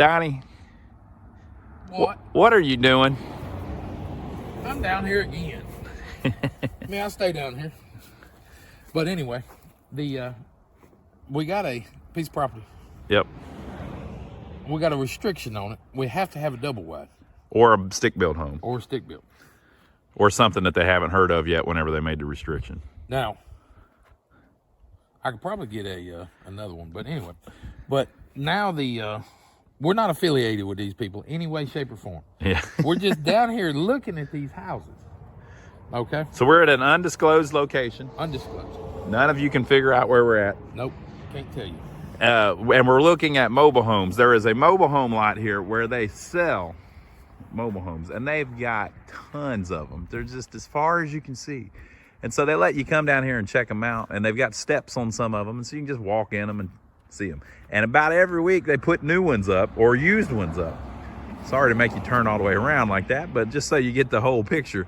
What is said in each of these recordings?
Donnie, What are you doing? I'm down here again. I mean, I stay down here. But anyway, we got a piece of property. Yep. We got a restriction on it. We have to have a double wide. Or a stick built home. Or a stick built. Or something that they haven't heard of yet whenever they made the restriction. Now, I could probably get another one, but anyway. But now we're not affiliated with these people any way, shape, or form. Yeah. We're just down here looking at these houses. Okay? So we're at an undisclosed location. Undisclosed. None of you can figure out where we're at. Nope. Can't tell you. And we're looking at mobile homes. There is a mobile home lot here where they sell mobile homes, and they've got tons of them. They're just as far as you can see. And so they let you come down here and check them out, and they've got steps on some of them, and so you can just walk in them and see them. And about every week they put new ones up or used ones up. Sorry to make you turn all the way around like that, but just so you get the whole picture.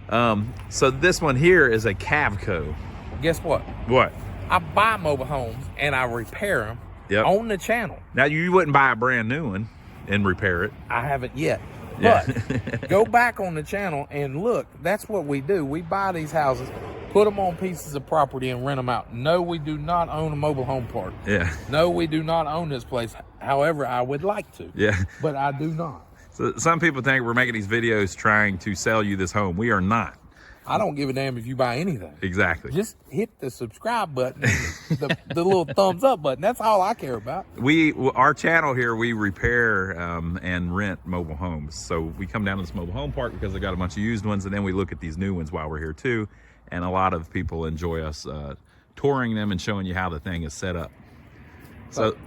So this one here is a Cavco. Guess what? What? I buy mobile homes and I repair them on the channel. Now, you wouldn't buy a brand new one and repair it. I haven't yet. Yeah. But go back on the channel and look. That's what we do. We buy these houses, put them on pieces of property and rent them out. No, we do not own a mobile home park. Yeah. No, we do not own this place. However, I would like to. Yeah. But I do not. So some people think we're making these videos trying to sell you this home. We are not. I don't give a damn if you buy anything. Exactly. Just hit the subscribe button, and the little thumbs up button. That's all I care about. Our channel here, we repair and rent mobile homes. So we come down to this mobile home park because they got a bunch of used ones, and then we look at these new ones while we're here too. And a lot of people enjoy us touring them and showing you how the thing is set up. So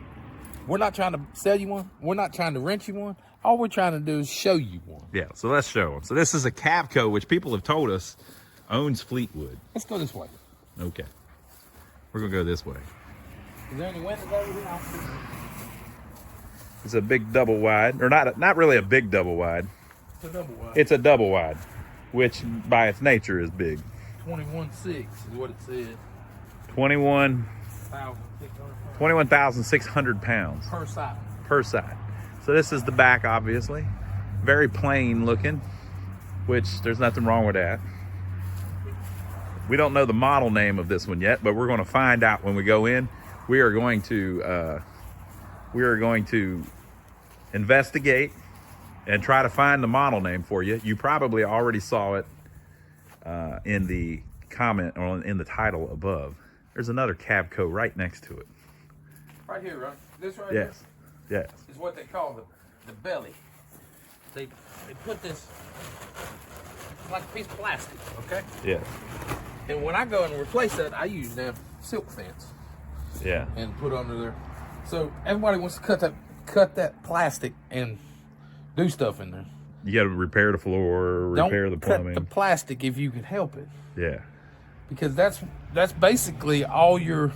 we're not trying to sell you one. We're not trying to rent you one. All we're trying to do is show you one. Yeah, so let's show them. So this is a Cavco, which people have told us owns Fleetwood. Let's go this way. Okay. We're going to go this way. Is there any windows over here? It's a big double wide, or not really a big double wide. It's a double wide. It's a double wide, which by its nature is big. 21.6 is what it said. 21,600 pounds. Per side. Per side. So this is the back, obviously. Very plain looking, which there's nothing wrong with that. We don't know the model name of this one yet, but we're going to find out when we go in. We are going to investigate and try to find the model name for you. You probably already saw it in the comment or in the title above. There's another Cavco right next to it. Right here, right? This right Yes. here? Yes. Is what they call the belly. They put this like a piece of plastic, okay? Yes. And when I go and replace that, I use them silk fence. Yeah. And put under there. So everybody wants to cut that plastic and do stuff in there. You got to repair the floor, repair the plumbing. Cut the plastic if you can help it. Yeah. Because that's basically all your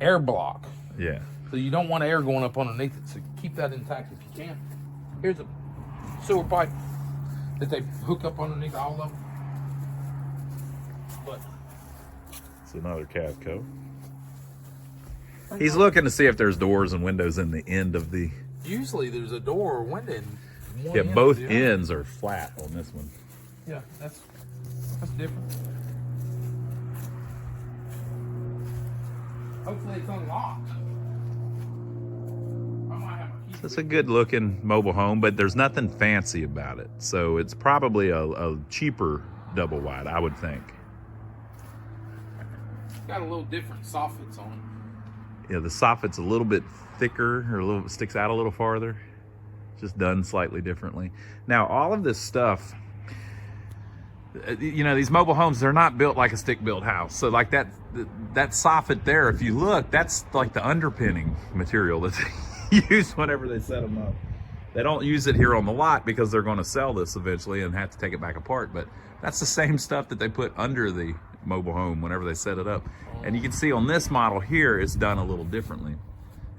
air block. Yeah. So you don't want air going up underneath it. So keep that intact if you can. Here's a sewer pipe that they hook up underneath all of them. But it's another Cavco. He's looking to see if there's doors and windows in the end of the. Usually there's a door or window in one Yeah, end both or the other. ends are flat on this one. Yeah, that's different. Hopefully it's unlocked. I might have a key. It's a good looking mobile home, but there's nothing fancy about it. So it's probably a cheaper double wide, I would think. It's got a little different soffits on it. Yeah, the soffit's a little bit thicker or sticks out a little farther. Just done slightly differently. Now, all of this stuff, you know, these mobile homes, they're not built like a stick-built house. So like that soffit there, if you look, that's like the underpinning material that they use whenever they set them up. They don't use it here on the lot because they're going to sell this eventually and have to take it back apart. But that's the same stuff that they put under the mobile home whenever they set it up. And you can see on this model here, it's done a little differently.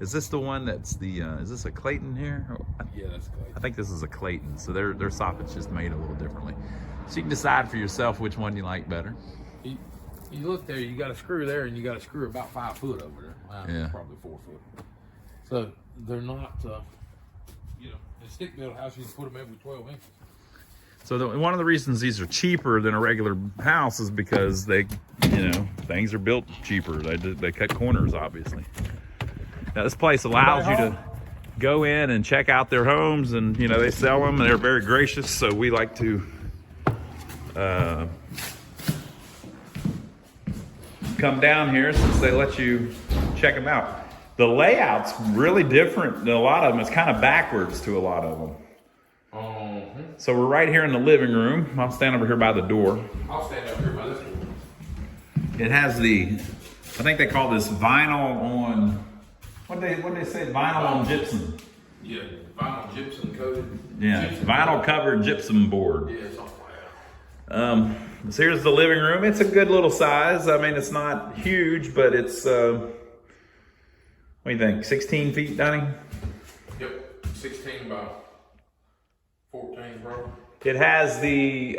Is this the one that's the, is this a Clayton here? Yeah, that's Clayton. I think this is a Clayton. So their soffit's just made a little differently. So you can decide for yourself which one you like better. You look there, you got a screw there, and you got a screw about 5 foot over there. Yeah. Probably 4 foot. So they're not, you know, in a stick built house, you can put them every 12 inches. So one of the reasons these are cheaper than a regular house is because they, you know, things are built cheaper. They cut corners, obviously. Now this place allows you to go in and check out their homes, and you know they sell them, and they're very gracious. So we like to come down here since they let you check them out. The layout's really different than a lot of them. It's kind of backwards to a lot of them. So we're right here in the living room. I'll stand over here by the door. I'll stand over here by this door. It has the, I think they call this vinyl on, what did they say? Vinyl on gypsum. Yeah, vinyl gypsum coated. Yeah, gypsum vinyl covered gypsum board. Yeah, something like that. So here's the living room. It's a good little size. I mean, it's not huge, but it's, what do you think, 16 feet, Donnie? Yep, 16 by 14, bro. It has the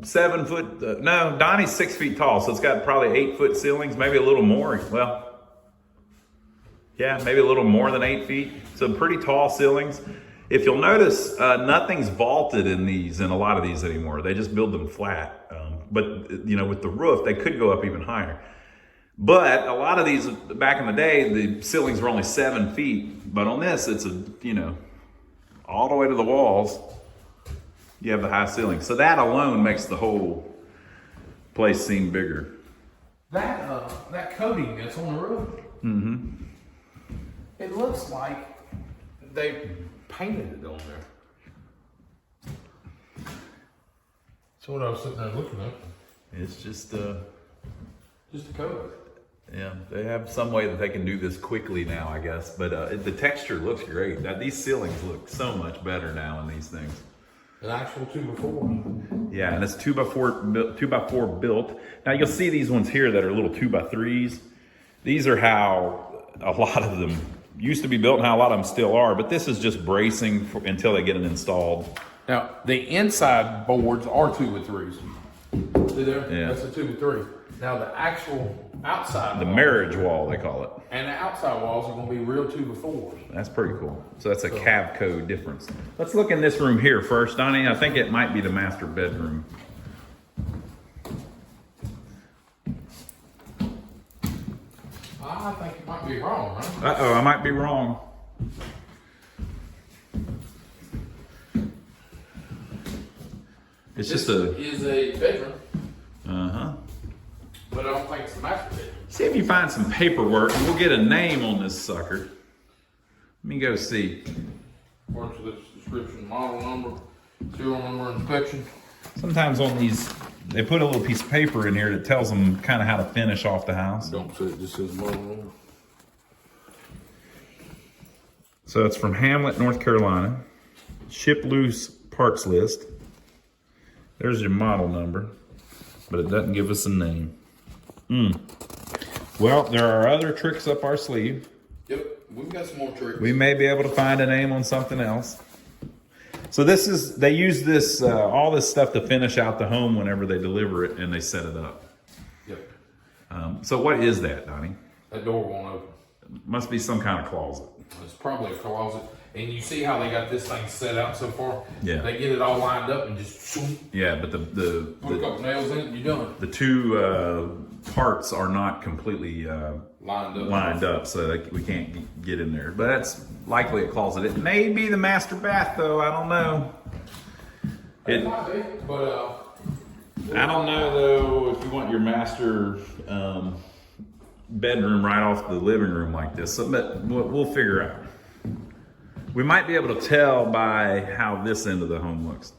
7 foot, no, Donnie's 6 feet tall, so it's got probably 8 foot ceilings, maybe a little more. Well, yeah, maybe a little more than 8 feet. So pretty tall ceilings. If you'll notice, nothing's vaulted in a lot of these anymore. They just build them flat. But you know, with the roof, they could go up even higher. But a lot of these, back in the day, the ceilings were only 7 feet. But on this, it's you know, all the way to the walls, you have the high ceiling. So that alone makes the whole place seem bigger. That coating that's on the roof, it looks like they painted it on there. That's what I was sitting there looking at. It's just a coat. yeah, they have some way that they can do this quickly now, I guess. But the texture looks great. These ceilings look so much better now in these things. An actual 2x4. Yeah, and it's 2x4 built. Now you'll see these ones here that are little 2x3s. These are how a lot of them used to be built and how a lot of them still are. But this is just bracing until they get it installed. Now the inside boards are 2x3s. See there? Yeah. That's a 2x3. Now the actual outside The marriage wall, they call it. and the outside walls are going to be real 2x4s. That's pretty cool. So that's a Cavco difference. Let's look in this room here first, Donnie. I think it might be the master bedroom. I think you might be wrong, right? Uh-oh, I might be wrong. It's just a... is a bedroom, Uh-huh. but I don't think it's the master bedroom. See if you find some paperwork, and we'll get a name on this sucker. Let me go see. According to this description, model number, serial number, inspection. Sometimes on these, they put a little piece of paper in here that tells them kind of how to finish off the house. Don't say it just says model number. So it's from Hamlet, North Carolina. Ship loose parts list. There's your model number, but it doesn't give us a name. Well, there are other tricks up our sleeve. Yep, we've got some more tricks. We may be able to find a name on something else. So this is, they use this, all this stuff to finish out the home whenever they deliver it and they set it up. Yep. So what is that, Donnie? That door won't open. Must be some kind of closet. It's probably a closet. And you see how they got this thing set out so far? Yeah. They get it all lined up and just shoom, Yeah, but put a couple nails in it and you're done. the two parts are not completely Lined up. so we can't get in there. But that's likely a closet. It may be the master bath, though. I don't know. It might be, but I don't know, though, if you want your master bedroom right off the living room like this. So, but we'll figure out. We might be able to tell by how this end of the home looks.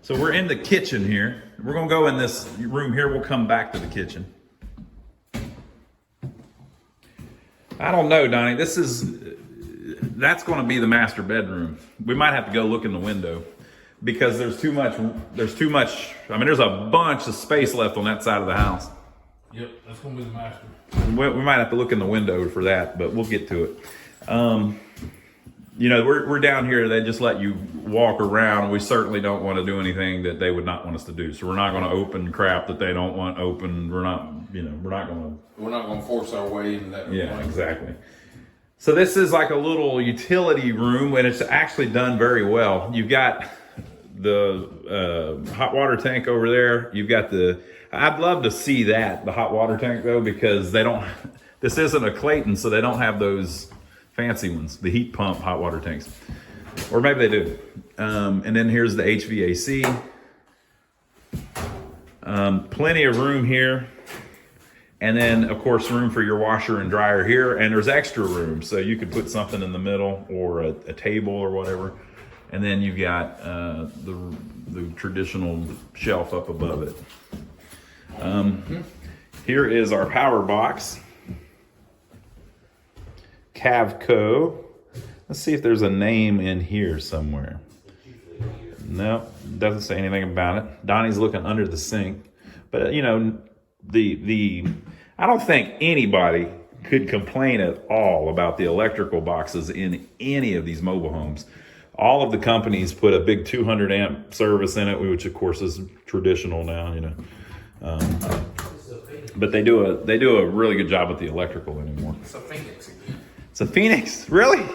So we're in the kitchen here. We're gonna go in this room here. We'll come back to the kitchen. I don't know, Donnie. That's gonna be the master bedroom. We might have to go look in the window because there's too much, I mean, there's a bunch of space left on that side of the house. yep, that's gonna be the master. We might have to look in the window for that, but we'll get to it. You know, we're down here. They just let you walk around. We certainly don't want to do anything that they would not want us to do. So we're not going to open crap that they don't want open. We're not going to. We're not going to force our way into that. Yeah, exactly. So this is like a little utility room, and it's actually done very well. You've got the hot water tank over there. You've got I'd love to see that, the hot water tank though, because this isn't a Clayton, so they don't have those fancy ones, the heat pump hot water tanks. Or maybe they do. And then here's the HVAC. Plenty of room here. And then, of course, room for your washer and dryer here. And there's extra room, so you could put something in the middle or a table or whatever. And then you've got the traditional shelf up above it. Here is our power box. Cavco. Let's see if there's a name in here somewhere. No, doesn't say anything about it. Donnie's looking under the sink. But, you know, I don't think anybody could complain at all about the electrical boxes in any of these mobile homes. All of the companies put a big 200 amp service in it, which of course is traditional now, you know. But they do a really good job with the electrical anymore. It's a Phoenix. It's a Phoenix, really?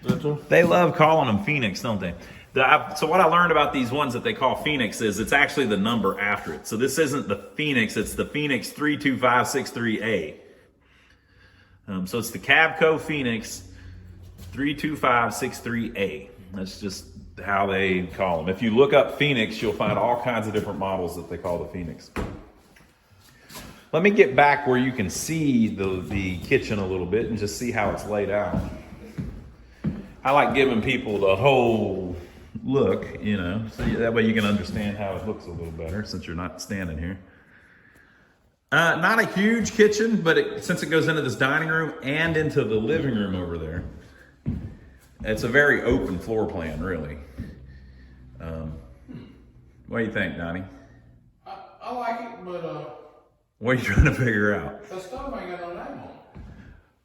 That's all? They love calling them Phoenix, don't they? So what I learned about these ones that they call Phoenix is it's actually the number after it. So this isn't the Phoenix, it's the Phoenix 32563A. So it's the Cavco Phoenix 32563A. That's just how they call them. If you look up Phoenix, you'll find all kinds of different models that they call the Phoenix. Let me get back where you can see the kitchen a little bit and just see how it's laid out. I like giving people the whole look, you know, so that way you can understand how it looks a little better since you're not standing here. Not a huge kitchen, but since it goes into this dining room and into the living room over there, it's a very open floor plan, really. What do you think, Donnie? I like it, but what are you trying to figure out? the stove ain't got no name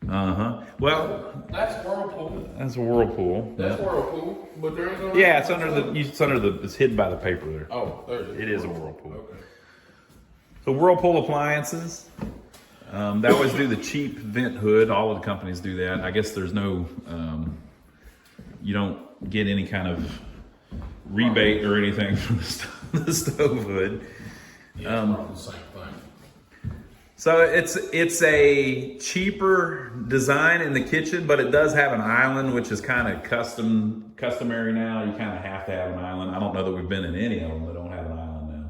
on it. Well, That's Whirlpool. that's a Whirlpool. That's Whirlpool, but there ain't no. Yeah, it's hidden by the paper there. Oh, there it is. It is a Whirlpool. Okay. So Whirlpool appliances. They always do the cheap vent hood. All of the companies do that. I guess there's no, you don't get any kind of rebate or anything from the stove hood. Yeah, probably the same thing. So it's a cheaper design in the kitchen, but it does have an island, which is kind of customary now. You kind of have to have an island. I don't know that we've been in any of them that don't have an island now.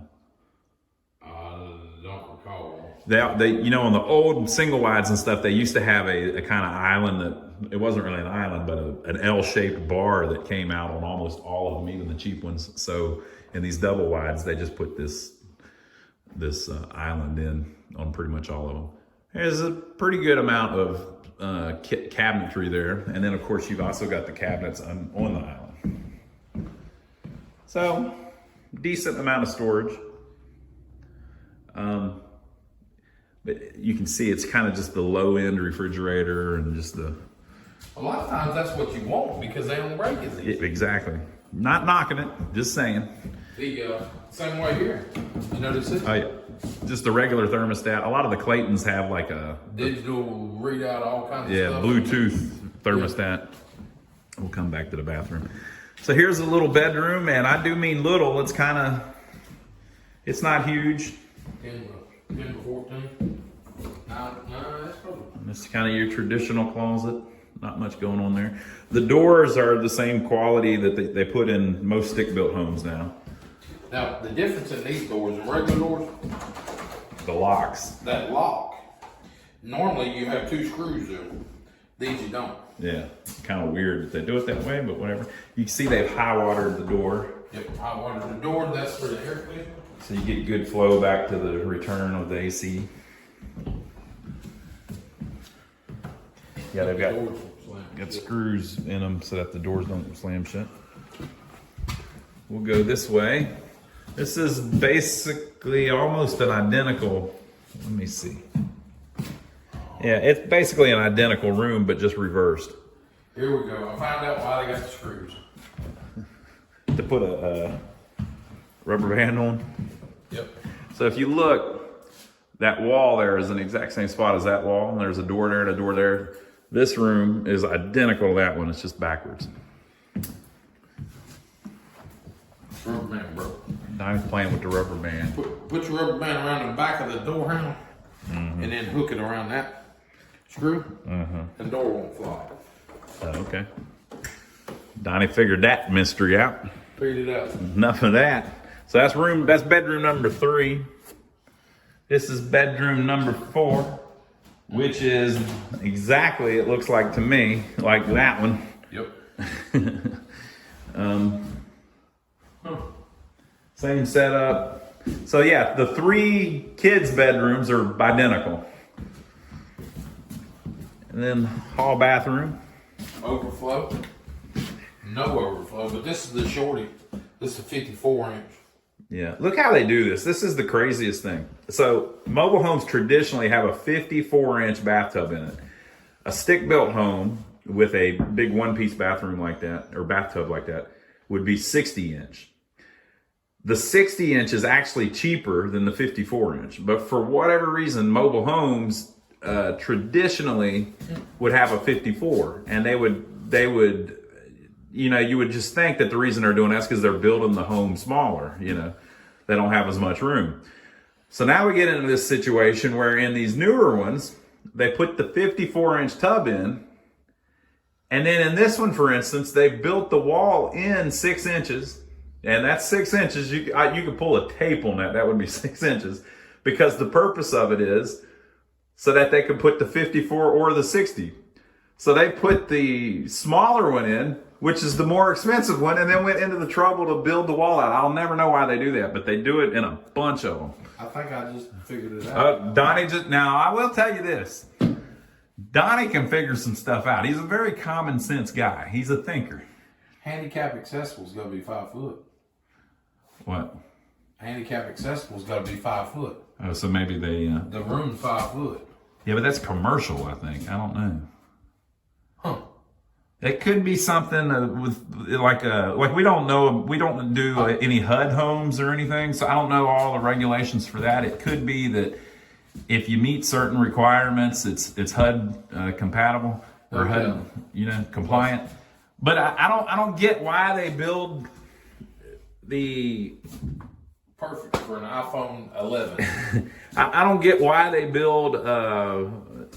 Don't recall. They you know, on the old single wides and stuff, they used to have a kind of island that, it wasn't really an island, but an L-shaped bar that came out on almost all of them, even the cheap ones. So in these double wides, they just put this island in on pretty much all of them. There's a pretty good amount of cabinetry there. And then of course you've also got the cabinets on the island. So decent amount of storage. But you can see it's kind of just the low end refrigerator and just the... A lot of times that's what you want because they don't break as easy. Exactly. Not knocking it, just saying. The same way here. You notice it? Oh yeah. Just the regular thermostat. A lot of the Claytons have like a digital readout, all kinds of stuff. Bluetooth thermostat. We'll come back to the bathroom. So here's a little bedroom, and I do mean little. It's it's not huge. 10 to 14. No, that's probably. It's kind of your traditional closet. Not much going on there. The doors are the same quality that they put in most stick-built homes now. Now, the difference in these doors and regular doors, The locks. that lock, normally you have 2 screws there. These you don't. Yeah, it's kind of weird that they do it that way, but whatever. You can see they've high-watered the door. Yep, I water the door, that's for the air conditioner. So you get good flow back to the return of the AC. Yeah, they've got screws in them so that the doors don't slam shut. We'll go this way. This is basically almost an identical, let me see. Yeah, it's basically an identical room, but just reversed. Here we go. I found out why they got the screws. To put a rubber band on. Yep. So if you look, that wall there is in the exact same spot as that wall. And there's a door there and a door there. This room is identical to that one. It's just backwards. Rubber band, bro. Donnie's playing with the rubber band. Put your rubber band around the back of the door handle, and then hook it around that screw, and the door won't fly. Okay. Donnie figured that mystery out. Figured it out. Enough of that. So that's bedroom number 3. This is bedroom number 4, which is exactly, it looks like to me, like that one. Yep. Same setup. So yeah, the 3 kids' bedrooms are identical. And then hall bathroom. Overflow. No overflow, but this is the shorty. This is a 54 inch. Yeah, look how they do this. This is the craziest thing. So mobile homes traditionally have a 54-inch bathtub in it. A stick-built home with a big one-piece bathroom like that, or bathtub like that, would be 60-inch. The 60-inch is actually cheaper than the 54-inch, but for whatever reason, mobile homes traditionally would have a 54, and they would, you know, you would just think that the reason they're doing that's because they're building the home smaller, you know, they don't have as much room. So now we get into this situation where in these newer ones, they put the 54-inch tub in, and then in this one, for instance, they built the wall in 6 inches, and that's 6 inches. You could pull a tape on that. That would be 6 inches, because the purpose of it is so that they could put the 54 or the 60. So they put the smaller one in, which is the more expensive one, and then went into the trouble to build the wall out. I'll never know why they do that, but they do it in a bunch of them. I think I just figured it out. Now I will tell you this. Donnie can figure some stuff out. He's a very common sense guy. He's a thinker. Handicap accessible's got to be 5 foot. What? Handicap accessible's got to be 5 foot. Oh, so maybe they... The room's 5 foot. Yeah, but that's commercial, I think. I don't know. Huh. It could be something with like we don't know. We don't do any HUD homes or anything, so I don't know all the regulations for that. It could be that if you meet certain requirements, it's HUD compatible or HUD, you know, compliant. But I don't get why they build the perfect for an iPhone 11. I don't get why they build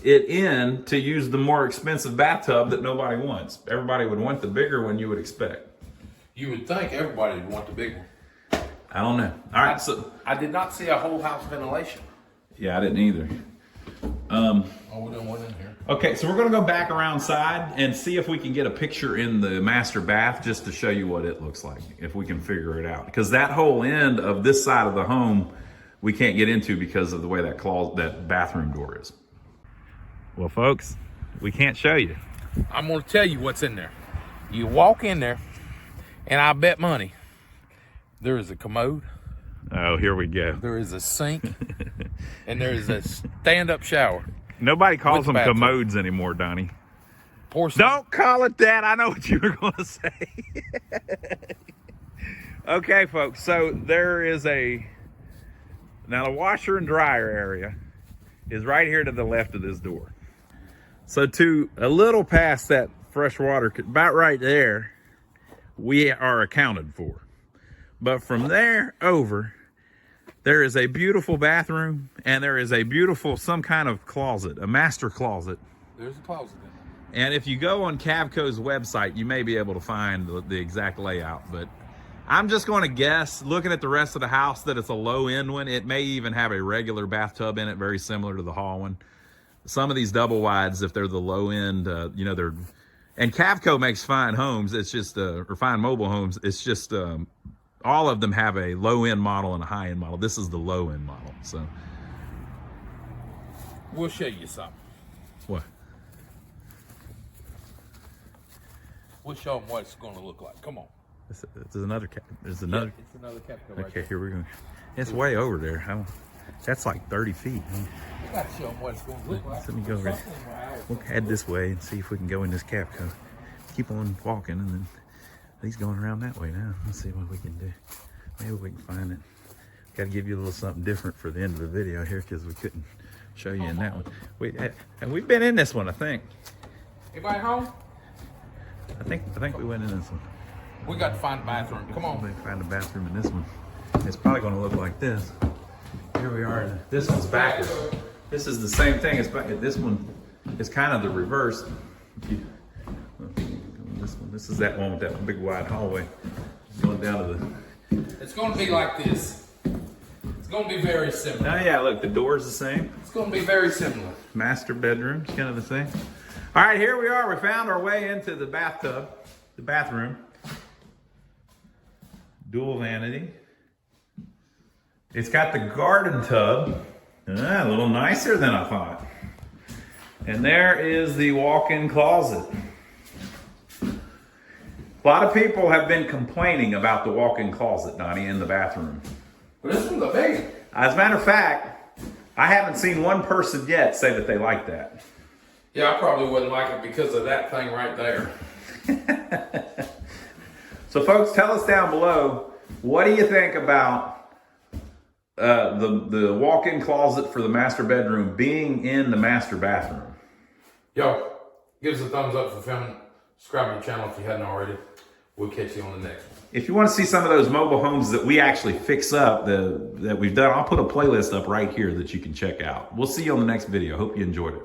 it in to use the more expensive bathtub that nobody wants. Everybody would want the bigger one, you would expect. You would think everybody would want the big one. I don't know. All right, so I did not see a whole house ventilation. yeah, I didn't either. Oh, we done went in here. Okay, so we're gonna go back around side and see if we can get a picture in the master bath just to show you what it looks like, if we can figure it out. Because that whole end of this side of the home, we can't get into because of the way that bathroom door is. Well, folks, we can't show you. I'm going to tell you what's in there. You walk in there, and I bet money, there is a commode. Oh, here we go. There is a sink, and there is a stand-up shower. Nobody calls them commodes anymore, Donnie. Porcelain. Don't call it that. I know what you were going to say. Okay, folks, so there is now the washer and dryer area is right here to the left of this door. So to a little past that fresh water, about right there, we are accounted for. But from there over, there is a beautiful bathroom, and there is a beautiful, some kind of closet, a master closet. There's a closet in there. And if you go on Cavco's website, you may be able to find the exact layout, but I'm just going to guess, looking at the rest of the house, that it's a low-end one. It may even have a regular bathtub in it, very similar to the hall one. Some of these double wides, if they're the low-end, you know, they're... And Cavco makes fine homes. It's just, or fine mobile homes. It's just, all of them have a low-end model and a high-end model. This is the low-end model, so. We'll show you something. What? We'll show them what it's going to look like. Come on. There's another There's another. Yeah, it's another Cavco right Okay, there. here we go. It's way over there. That's like 30 feet. You got to show them what it's going to look like. Let me go over. We'll head this way and see if we can go in this Cavco. Keep on walking, and then he's going around that way now. Let's see what we can do. Maybe we can find it. Got to give you a little something different for the end of the video here, because we couldn't show you in that one. We've been in this one, I think. Anybody home? I think we went in this one. We got to find a bathroom. Come on. Let me find a bathroom in this one. It's probably going to look like this. Here we are. This one's backwards. This is the same thing. This one is kind of the reverse. This is that one with that big wide hallway going down to the. It's going to be like this. It's going to be very similar. Oh yeah, look, the door's the same. It's going to be very similar. Master bedroom, kind of the same. All right, here we are. We found our way into the bathtub, the bathroom. Dual vanity. It's got the garden tub. A little nicer than I thought. And there is the walk-in closet. A lot of people have been complaining about the walk-in closet, Donnie, in the bathroom. But this one's a big. As a matter of fact, I haven't seen one person yet say that they like that. Yeah, I probably wouldn't like it because of that thing right there. So folks, tell us down below, what do you think about the walk-in closet for the master bedroom being in the master bathroom? Yo, give us a thumbs up for filming. Subscribe to the channel if you hadn't already. We'll catch you on the next one. If you want to see some of those mobile homes that we actually fix up, that we've done, I'll put a playlist up right here that you can check out. We'll see you on the next video. Hope you enjoyed it.